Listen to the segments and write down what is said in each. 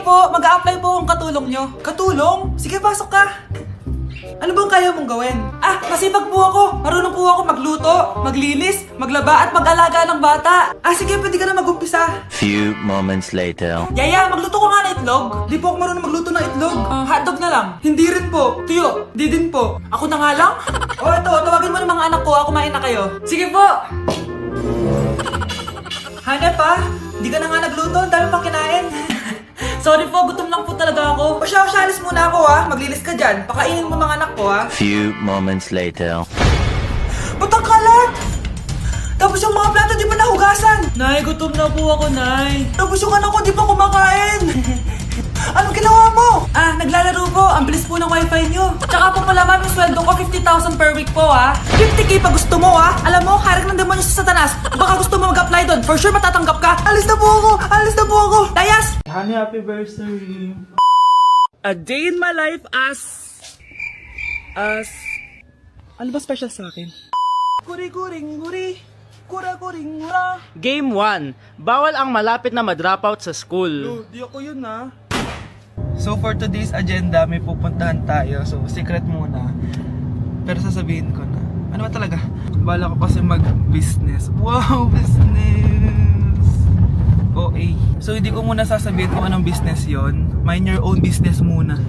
po, mag-a-apply po akong katulong nyo. Katulong? Sige, pasok ka. Ano bang kaya mong gawin? Masipag po ako. Marunong po ako magluto, maglinis, maglaba at mag-alaga ng bata. Sige, pwede ka na mag-umpisa. Few moments later. Yaya, magluto ko nga ng itlog. Di po ako marunong magluto ng itlog. Hotdog na lang. Hindi rin po. Tuyo, di din po. Ako na nga lang? Ito, tawagin mo ng mga anak ko. Kumain na kayo. Sige po. Hanep pa? Di ka na nga nagluto. Ang dami pang kinain. Sorry po, gutom lang po talaga ako. O siya, alis muna ako Maglinis ka dyan. Pakainin mo mga anak ko Few moments later. Ba't ang kalat? Tapos yung mga plato di pa nahugasan. Nay, gutom na po ako, Nay. Tapos yung anak ko di pa kumakain. Anong ginawa mo? Naglalaro po. Ang bilis po ng wifi nyo. Tsaka po pala ma'am, yung sweldo ko 50,000 per week po 50k pa gusto mo Alam mo, harik ng demonyo sa Satanas. Baka gusto mo mag-apply doon. For sure matatanggap ka. Alis na po ako. Alis na po ako. Dayas! Honey, happy birthday. A day in my life as... Ano ba special sa akin? Guri-guring guri. Kura-guring gura. Game 1. Bawal ang malapit na ma-dropout sa school. Di ako yun So for today's agenda, may pupuntahan tayo. So secret muna. Pero sasabihin ko na. Ano ba talaga? Bala ko kasi mag-business. Wow, business! OA. So hindi ko muna sasabihin kung anong business yon. Mind your own business muna.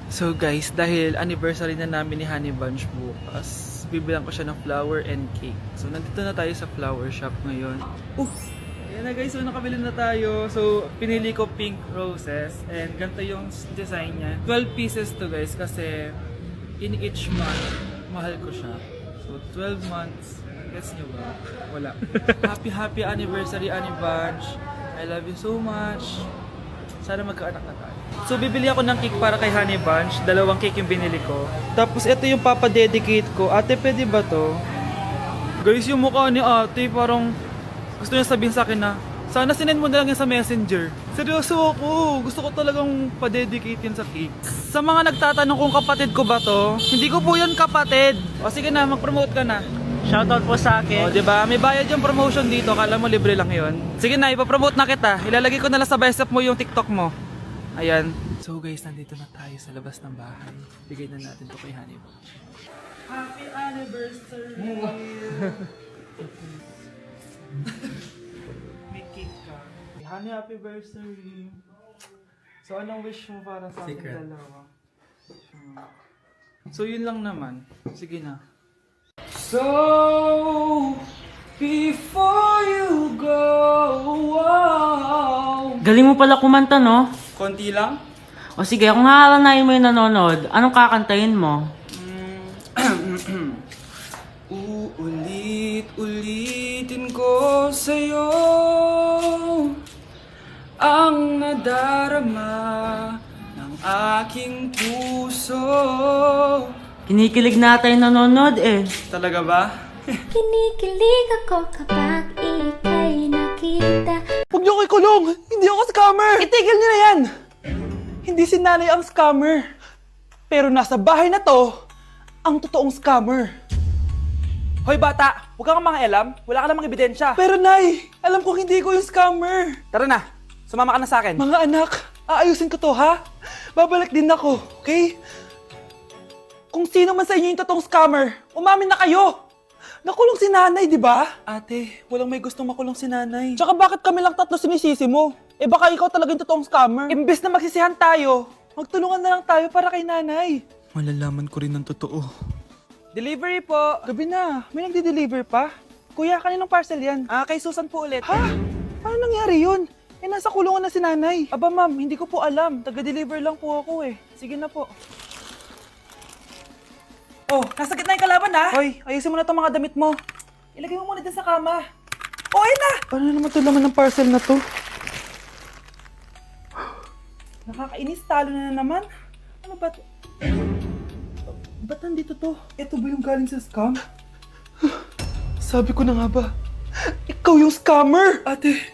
So guys, dahil anniversary na namin ni Honey Bunch bukas, bibilang ko siya ng flower and cake. So nandito na tayo sa flower shop ngayon. Ayan na guys, so nakabili na tayo. So pinili ko pink roses and ganito yung design niya. 12 pieces to guys kasi in each month, mahal ko siya. So 12 months, gets nyo ba? Wala. Happy anniversary Honey Bunch. I love you so much. Sana magkaanak na tayo. So bibili ako ng cake para kay Honey Bunch. 2 cake yung binili ko. Tapos ito yung papadedicate ko. Ate, pwede ba to? Guys, yung mukha ni ate parang gusto niya sabihin sa akin na sana sinend mo na lang yan sa messenger. Seryoso ako. Gusto ko talagang padedicate yun sa cake. Sa mga nagtatanong kung kapatid ko ba to, hindi ko po yun kapatid. O sige na, mag-promote ka na. Shoutout po sa akin. O diba, may bayad yung promotion dito. Kala mo libre lang yun. Sige na, ipapromote na kita. Ilalagay ko na lang sa bicep mo yung TikTok mo. Ayan. So guys, nandito na tayo sa labas ng bahay. Bigay na natin to kay Honey Bunch. Happy anniversary! May cake ka. Honey, happy birthday! So anong wish mo para sa ating dalawa? So yun lang naman. Sige na. So, before you go, Galing mo pala kumanta, no? konti lang? O sige, kung haalanayin mo yung nanonood, anong kakantahin mo? Uulit-ulitin ko sa'yo ang nadarama ng aking puso. Kinikilig na tayo nanonood eh. Talaga ba? Kinikilig ako kapag ika'y nakita. Huwag niyo ko ikulong! Hindi ako scammer! Itigil niyo na yan! Hindi si nanay ang scammer. Pero nasa bahay na to, ang totoong scammer. Hoy bata, huwag kang mangialam. Wala ka namang ebidensya. Pero nay, alam ko hindi ko yung scammer. Tara na, sumama ka na sa akin. Mga anak, aayusin ko to ha? Babalik din ako, okay? Kung sino man sa inyo yung totoong scammer, umamin na kayo! Nakulong si nanay, di ba? Ate, walang may gustong makulong si nanay. Tsaka bakit kami lang tatlo sinisisi mo? Eh baka ikaw talaga yung totoong scammer. Imbes na magsisihan tayo, magtulungan na lang tayo para kay nanay. Malalaman ko rin ng totoo. Delivery po! Gabi na, may nagde-deliver pa? Kuya, kaninong parcel yan? Kay Susan po ulit. Ha? Paano nangyari yun? Eh nasa kulungan na si nanay. Aba ma'am, hindi ko po alam. Taga-deliver lang po ako eh. Sige na po. Oh, nasa gitna yung kalaban Hoy, ayusin mo na itong mga damit mo. Ilagay mo muna dyan sa kama. Ayun na! Paano naman ito laman ng parcel na to? Nakakainis, talo na naman. Ano ba? Ba't nandito to? Ito ba yung galing sa scam? Sabi ko na nga ba, ikaw yung scammer! Ate,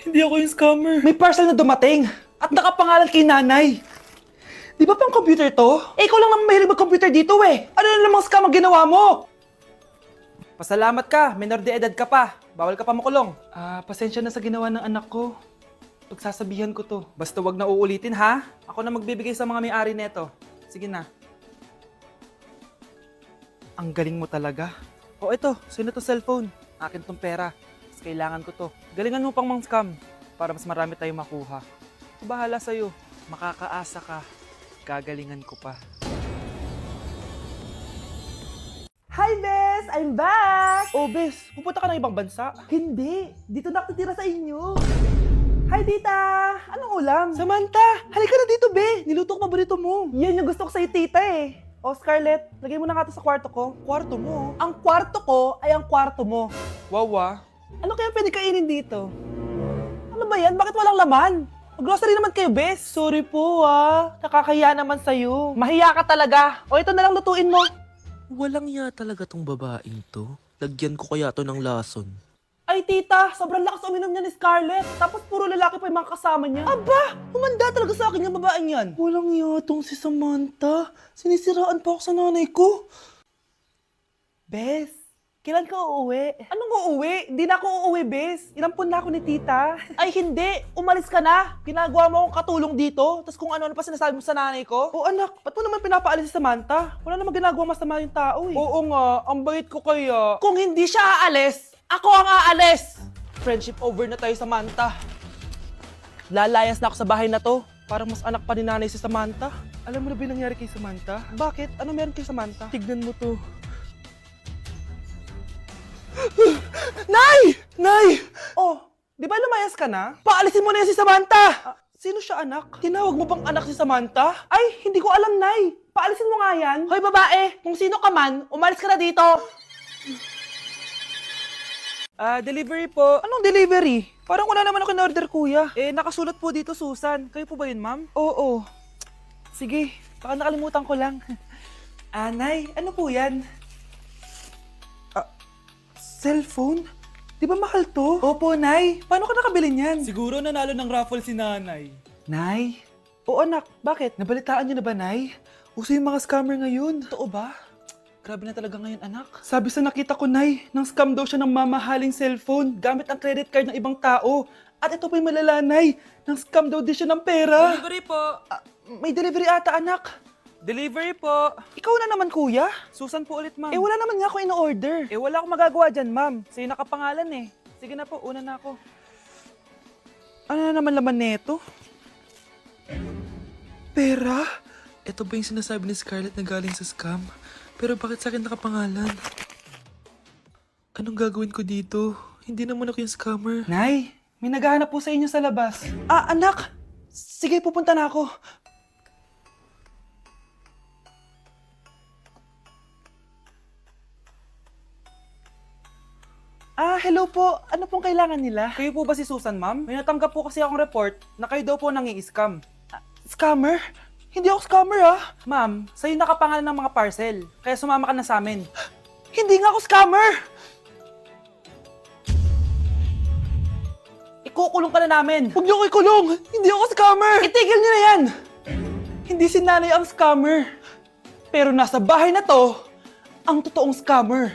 hindi ako yung scammer. May parcel na dumating at nakapangalan kay nanay. Di ba pang computer to? Eh, ikaw lang naman mahilig mag-computer dito eh. Ano na namang scam ang ginawa mo? Pasalamat ka, minor de edad ka pa. Bawal ka pa makulong. Pasensya na sa ginawa ng anak ko. Pagsasabihan ko to. Basta wag na uulitin, ha? Ako na magbibigay sa mga may-ari neto. Sige na. Ang galing mo talaga. O ito, sino to cellphone? Akin tong pera. Mas kailangan ko to. Galingan mo pang mang scam para mas marami tayong makuha. Bahala sa'yo. Makakaasa ka. Gagalingan ko pa. Hi, Bes! I'm back! Oh, Bes, pupunta ka ng ibang bansa? Hindi, dito nakatira sa inyo. Hi, tita! Anong ulam? Samantha, halika na dito, Be. Niluto ko paborito mo. Yan yung gusto ko sa'yo, tita eh. O, Scarlett, lagay mo na nga to sa kwarto ko. Kwarto mo. Ang kwarto ko ay ang kwarto mo. Wawa. Ano kaya pwede kainin dito? Ano ba yan? Bakit walang laman? Grocery naman kayo, Bes. Sorry po, Nakakahiya naman sa'yo. Mahiya ka talaga. O, ito na lang lutuin mo. Walang ya talaga tong babaeng to. Lagyan ko kaya to ng lason. Ay, tita, sobrang lakas uminom niya ni Scarlett. Tapos puro lalaki pa yung mga kasama niya. Aba, humanda talaga sa akin yung babaeng yan. Walang yatong si Samantha. Sinisiraan pa ako sa nanay ko. Bes, kailan ka uuwi? Anong uuwi? Hindi na ako uuwi, Bes. Inampun na ako ni tita. Ay, hindi. Umalis ka na. Ginagawa mo akong katulong dito. Tapos kung ano-ano pa sinasabi mo sa nanay ko. Oh anak, ba't mo naman pinapaalis si Samantha? Wala naman ginagawa masama yung tao eh. Oo nga, ang bait ko kaya. Kung hindi siya aalis, ako ang aalis. Friendship over na tayo, Samantha. Lalayas na ako sa bahay na to. Parang mas anak pa ni nanay si Samantha. Alam mo na ba yung nangyari kay Samantha? Bakit? Ano meron kay Samantha? Tignan mo to. Nay! Nay! Oh, di ba lumayas ka na? Paalisin mo na yan si Samantha! Sino siya, anak? Tinawag mo bang anak si Samantha? Ay, hindi ko alam, Nay. Paalisin mo nga yan. Hoy, babae, kung sino ka man, umalis ka na dito. Delivery po. Anong delivery? Parang wala naman ako in-order, kuya. Nakasulat po dito, Susan. Kayo po ba yun, ma'am? Oo. Sige, baka nakalimutan ko lang. Nay, ano po yan? Cellphone? Di ba mahal to? Opo, Nay. Paano ka nakabili niyan? Siguro nanalo ng raffle si nanay. Nay, Oo, anak. Bakit? Nabalitaan niyo na ba, Nay? Uso yung mga scammer ngayon. Totoo ba? Grabe na talaga ngayon, anak. Sabi sa nakita ko, Nay, nang scam daw siya ng mamahaling cellphone gamit ang credit card ng ibang tao. At ito pa yung malala, Nay. Nang scam daw din siya ng pera. Delivery po. May delivery ata, anak. Delivery po. Ikaw na naman, kuya. Susan po ulit, ma'am. Wala naman nga ako in-order. Wala akong magagawa dyan, ma'am. Sa'yo nakapangalan eh. Sige na po, una na ako. Ano na naman laman neto? Pera? Ito ba yung sinasabi ni Scarlett na galing sa scam? Pero bakit sa akin nakapangalan? Anong gagawin ko dito? Hindi naman ako yung scammer. Nay, may naghahanap po sa inyo sa labas. Anak! Sige, pupunta na ako. Hello po. Ano pong kailangan nila? Kayo po ba si Susan, ma'am? May natanggap po kasi akong report na kayo daw po nangi-scam. Scammer? Hindi ako scammer, Ma'am, sa'yo nakapangalan ng mga parcel. Kaya sumama ka na sa amin. Hindi nga ako scammer! Ikukulong ka na namin. Huwag niyo ko ikulong! Hindi ako scammer! Itigil niyo na yan! Hindi si nanay ang scammer. Pero nasa bahay na to, ang totoong scammer.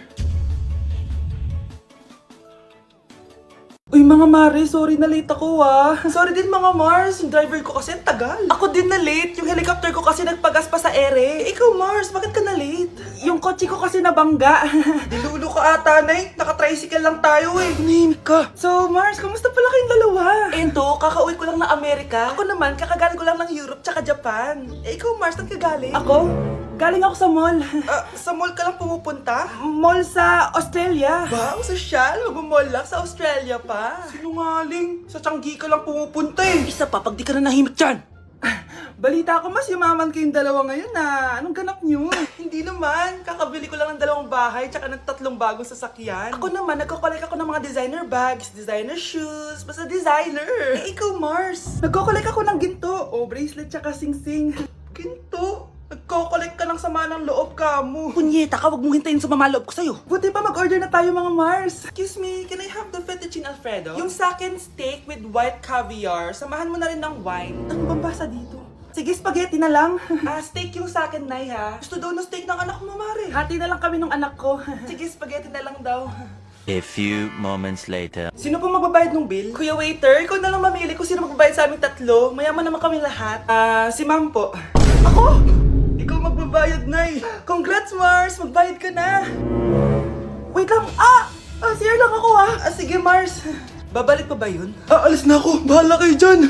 Uy mga Mare, sorry na late ako Sorry din mga Mars, yung driver ko kasi ang tagal. Ako din na late, yung helicopter ko kasi nagpagas pa sa ere. Ikaw Mars, bakit ka na late? Yung kotse ko kasi nabangga. Dilulo ka ata, Nay. Naka-tricycle lang tayo eh. Nahimik ka. So Mars, kamusta pala kayong dalawa? Ento, kakauwi ko lang ng Amerika. Ako naman, kakagaling ko lang ng Europe tsaka Japan. Ikaw Mars, saan ka galing? Ako? Galing ako sa mall. Sa mall ka lang pumupunta? Mall sa Australia. Ba, ang sosyal. Mag-mall lang sa Australia pa. Sinungaling. Sa Changi ka lang pumupunta eh. Isa pa, pag di ka na nahimik dyan. Balita ko mas yumaman kayong dalawa ngayon Anong ganap nyo? Hindi naman. Kakabili ko lang ng 2 bahay tsaka ng 3 bagong sasakyan. Ako naman, nagko-collect ako ng mga designer bags, designer shoes, basta designer. Ikaw Mars. Nagko-collect ako ng ginto. Bracelet tsaka sing-sing. Ginto? Nagko-collect ka ng sama ng loob ka mo. Punyeta ka, wag mong hintayin sa mamaloob ko sa'yo. Buti pa mag-order na tayo mga Mars. Excuse me, can I have the fettuccine Alfredo? Yung sa akin steak with white caviar. Samahan mo na rin ng wine. Ano bang basa dito? Sige, spaghetti na lang. Steak yung sa akin, Nay, ha? Gusto daw ng steak ng anak mo, Mare. Hati na lang kami ng anak ko. Sige, spaghetti na lang daw. A few moments later. Sino po magbabayad ng bill? Kuya waiter, ikaw na lang mamili kung sino magbabayad sa aming tatlo. Mayaman naman kami lahat. Si ma'am po. Ako? Ikaw magbabayad, Nay. Congrats, Mars! Magbayad ka na. Wait lang. CR lang ako sige, Mars. Babalik pa ba yun? Alis na ako. Bahala kayo dyan.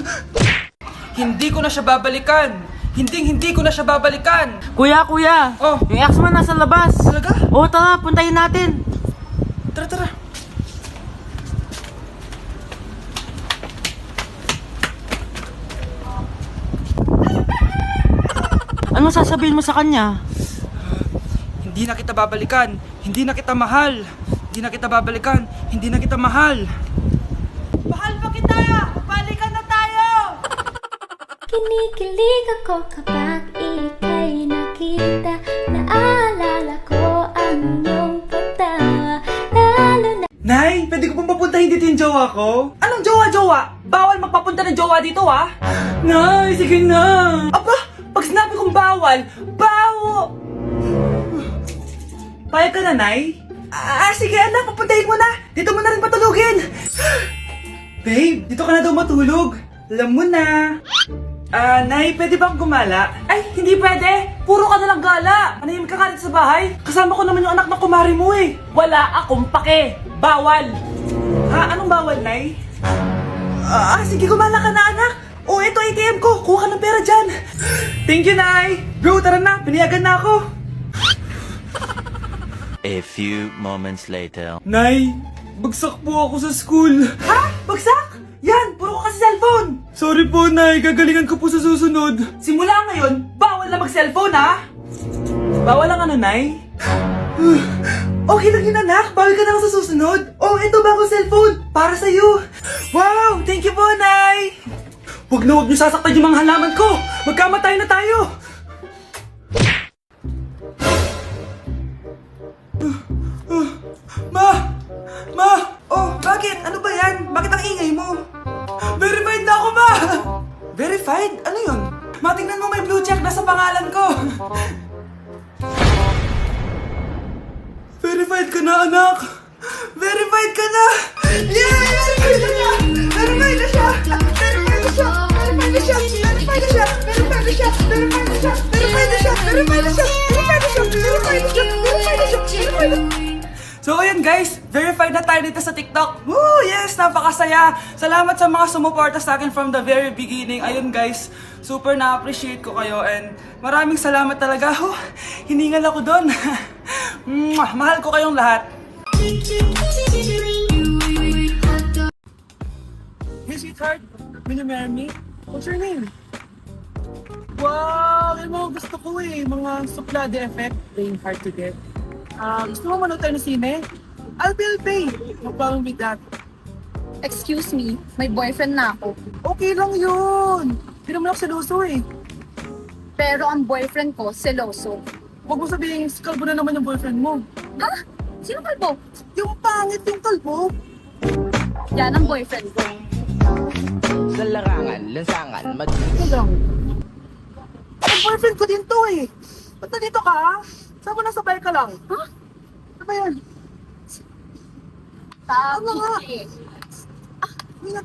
Hindi ko na siya babalikan. Hindi ko na siya babalikan. Kuya! Oh. Yung ex mo nasa labas! Talaga? Oo, tara, puntayin natin! Tara. Ano sasabihin mo sa kanya? Hindi na kita babalikan. Hindi na kita mahal. Hindi na kita babalikan. Hindi na kita mahal. Mahal pa kita! Balikan na tayo! Kinikilig ako kapag ika'y nakita. Naalala ko ang iyong pagtawa. Lalo na Nay, pwede ko pong papuntahin dito yung jowa ko? Anong jowa? Bawal magpapunta ng jowa dito, Nay, sige na. Aba, pag sinabi kong bawal, bawo! Payag ka na, Nay? Sige anak, papuntahin mo na. Dito mo na rin patulugin. Babe, dito ka na daw matulog. Alam mo na. Nay, pwede bang gumala? Ay, hindi pwede. Puro ka na lang gala. Manahimik ka dito sa bahay. Kasama ko naman yung anak ng kumari mo eh. Wala akong pake. Bawal. Anong bawal, Nay? Sige, gumala ka na, anak. Ito ATM ko. Kuha ka ng pera dyan. Thank you, Nay. Bro, tara na. Piniyagan na ako. A few moments later. Nay, bagsak po ako sa school. Bagsak? Yan, puro ka kasi cellphone. Sorry po, Nay. Gagalingan ko po sa susunod. Simula ngayon, bawal na mag-cellphone, Bawal lang Nay? Okay lang yun, anak. Bawal ka na sa susunod. Ito bagong cellphone. Para sa'yo. Wow, thank you po, Nay. Huwag niyo sasaktan yung mga halaman ko. Magkamatay na tayo. Ma! Bakit? Ano ba yan? Bakit ang ingay mo? Verified na ako, Ma! Verified? Ano yun? Matingnan mo may blue check na sa pangalan ko. Verified ka na, anak! Verified ka na! Yay! Verified na siya! Verified na siya! Verified na siya! Verified na siya! Verified na siya! Verified na siya! Verified na siya! Verified na siya! Verified na siya! Verified na siya! Verified na siya! Verified na siya! Verified na siya! So ayun guys, verified na tayo dito sa TikTok. Woo! Yes! Napakasaya! Salamat sa mga sumuporta sa akin from the very beginning. Ayun guys, super na-appreciate ko kayo and maraming salamat talaga. Hiningal ako doon. Mahal ko kayong lahat. Hey, sweetheart. Will you marry me? What's your name? Wow! Yung mga gusto ko mga suplade effect. Playing hard to get. Gusto mo manood tayo ng sine? I'll pay. No problem with that. Excuse me, may boyfriend na ako. Okay lang yun. Hindi naman ako seloso Pero ang boyfriend ko, seloso. Huwag mo sabihin, kalbo na naman yung boyfriend mo. Ha? Sino kalbo? Yung pangit yung kalbo. Yan ang boyfriend ko. Sa larangan, lansangan, Ito lang. Ang boyfriend ko din to Ba't nandito ka? Saan mo nasabay ka lang? Ha? Ano ba yan? Sabi Ano nga? eh. Hindi na